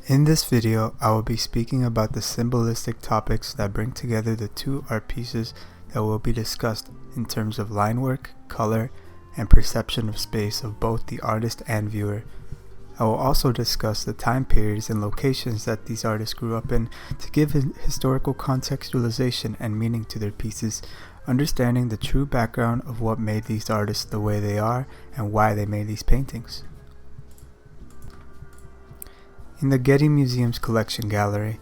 In this video, I will be speaking about the symbolistic topics that bring together the two art pieces that will be discussed in terms of line work, color, and perception of space of both the artist and viewer. I will also discuss the time periods and locations that these artists grew up in to give historical contextualization and meaning to their pieces, understanding the true background of what made these artists the way they are and why they made these paintings. In the Getty Museum's collection gallery,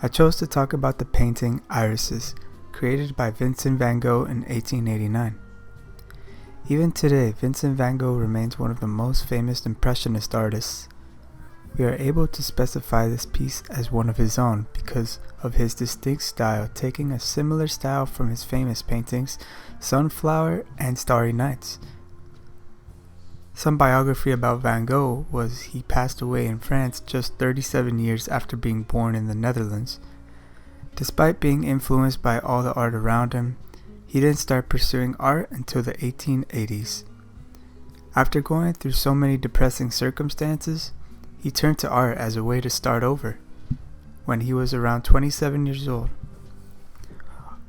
I chose to talk about the painting Irises, created by Vincent van Gogh in 1889. Even today, Vincent van Gogh remains one of the most famous Impressionist artists. We are able to specify this piece as one of his own because of his distinct style, taking a similar style from his famous paintings Sunflower and Starry Nights. Some biography about Van Gogh was he passed away in France just 37 years after being born in the Netherlands. Despite being influenced by all the art around him, he didn't start pursuing art until the 1880s. After going through so many depressing circumstances, he turned to art as a way to start over, when he was around 27 years old.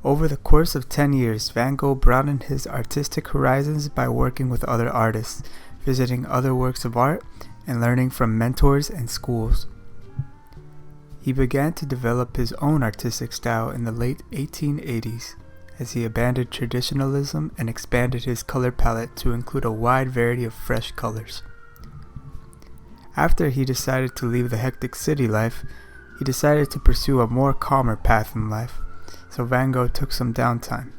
Over the course of 10 years, Van Gogh broadened his artistic horizons by working with other artists, visiting other works of art, and learning from mentors and schools. He began to develop his own artistic style in the late 1880s, as he abandoned traditionalism and expanded his color palette to include a wide variety of fresh colors. After he decided to leave the hectic city life, he decided to pursue a more calmer path in life, so Van Gogh took some downtime.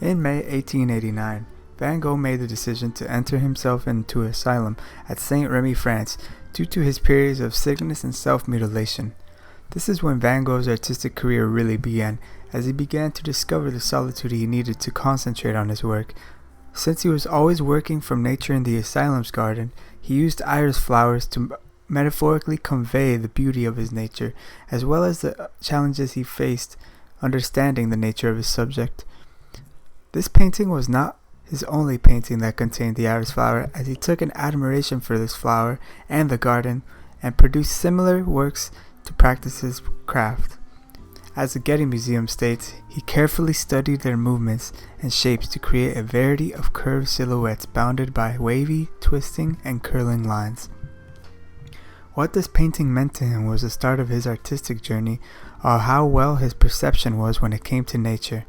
In May 1889, Van Gogh made the decision to enter himself into asylum at Saint Remy, France, due to his periods of sickness and self-mutilation. This is when Van Gogh's artistic career really began, as he began to discover the solitude he needed to concentrate on his work. Since he was always working from nature in the asylum's garden, he used iris flowers to metaphorically convey the beauty of his nature, as well as the challenges he faced understanding the nature of his subject. This painting was not his only painting that contained the iris flower, as he took an admiration for this flower and the garden and produced similar works to practice his craft. As the Getty Museum states, he carefully studied their movements and shapes to create a variety of curved silhouettes bounded by wavy, twisting, and curling lines. What this painting meant to him was the start of his artistic journey, or how well his perception was when it came to nature.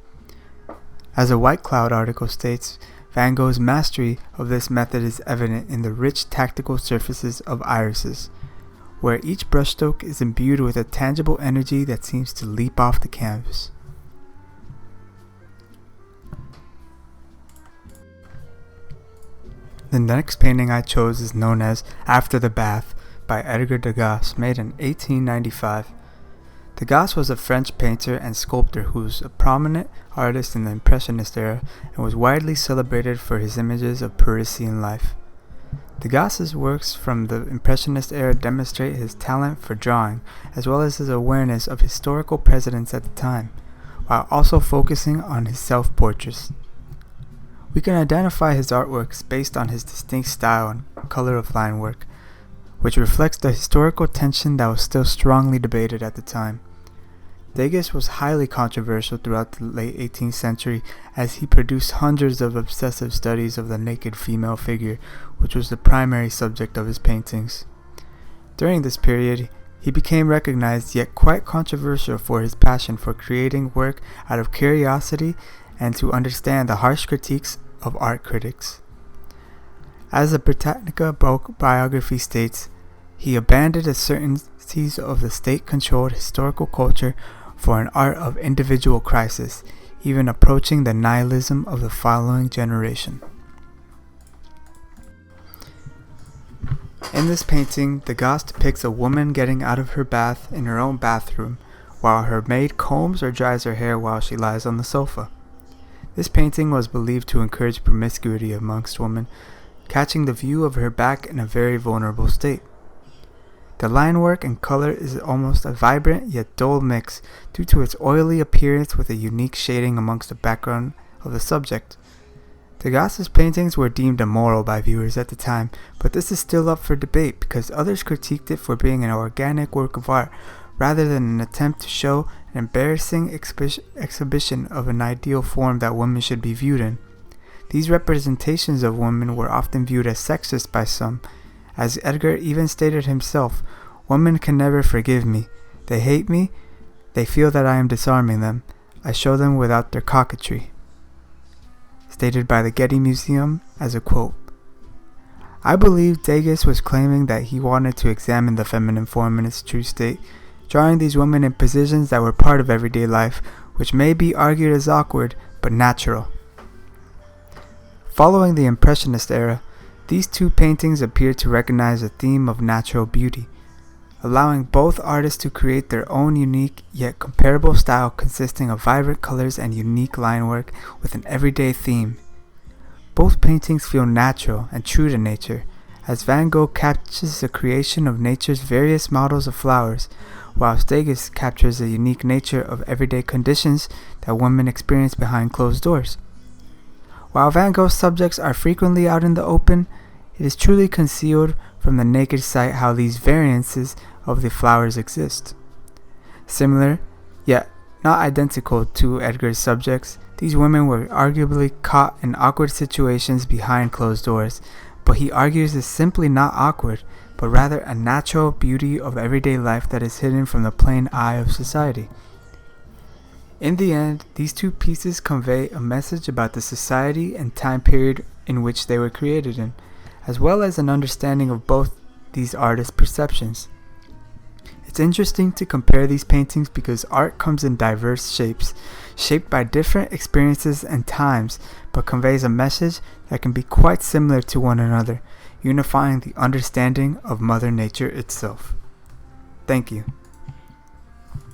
As a White Cloud article states, Van Gogh's mastery of this method is evident in the rich tactical surfaces of irises, where each brushstroke is imbued with a tangible energy that seems to leap off the canvas. The next painting I chose is known as After the Bath by Edgar Degas, made in 1895. Degas was a French painter and sculptor who was a prominent artist in the Impressionist era and was widely celebrated for his images of Parisian life. Degas's works from the Impressionist era demonstrate his talent for drawing, as well as his awareness of historical precedents at the time, while also focusing on his self-portraits. We can identify his artworks based on his distinct style and color of line work, which reflects the historical tension that was still strongly debated at the time. Degas was highly controversial throughout the late 18th century, as he produced hundreds of obsessive studies of the naked female figure, which was the primary subject of his paintings. During this period, he became recognized yet quite controversial for his passion for creating work out of curiosity and to understand the harsh critiques of art critics. As the Britannica biography states, he abandoned the certainties of the state-controlled historical culture for an art of individual crisis, even approaching the nihilism of the following generation. In this painting, Degas depicts a woman getting out of her bath in her own bathroom, while her maid combs or dries her hair while she lies on the sofa. This painting was believed to encourage promiscuity amongst women, catching the view of her back in a very vulnerable state. The line work and color is almost a vibrant yet dull mix due to its oily appearance with a unique shading amongst the background of the subject. Degas's paintings were deemed immoral by viewers at the time, but this is still up for debate because others critiqued it for being an organic work of art rather than an attempt to show an embarrassing exhibition of an ideal form that women should be viewed in. These representations of women were often viewed as sexist by some. As Edgar even stated himself, "Women can never forgive me. They hate me. They feel that I am disarming them. I show them without their coquetry." Stated by the Getty Museum as a quote. I believe Degas was claiming that he wanted to examine the feminine form in its true state, drawing these women in positions that were part of everyday life, which may be argued as awkward but natural. Following the Impressionist era, these two paintings appear to recognize a theme of natural beauty, allowing both artists to create their own unique yet comparable style consisting of vibrant colors and unique line work with an everyday theme. Both paintings feel natural and true to nature, as Van Gogh captures the creation of nature's various models of flowers, while Degas captures the unique nature of everyday conditions that women experience behind closed doors. While Van Gogh's subjects are frequently out in the open, it is truly concealed from the naked sight how these variances of the flowers exist. Similar, yet not identical to Edgar's subjects, these women were arguably caught in awkward situations behind closed doors, but he argues is simply not awkward, but rather a natural beauty of everyday life that is hidden from the plain eye of society. In the end, these two pieces convey a message about the society and time period in which they were created in, as well as an understanding of both these artists' perceptions. It's interesting to compare these paintings because art comes in diverse shapes, shaped by different experiences and times, but conveys a message that can be quite similar to one another, unifying the understanding of Mother Nature itself. Thank you.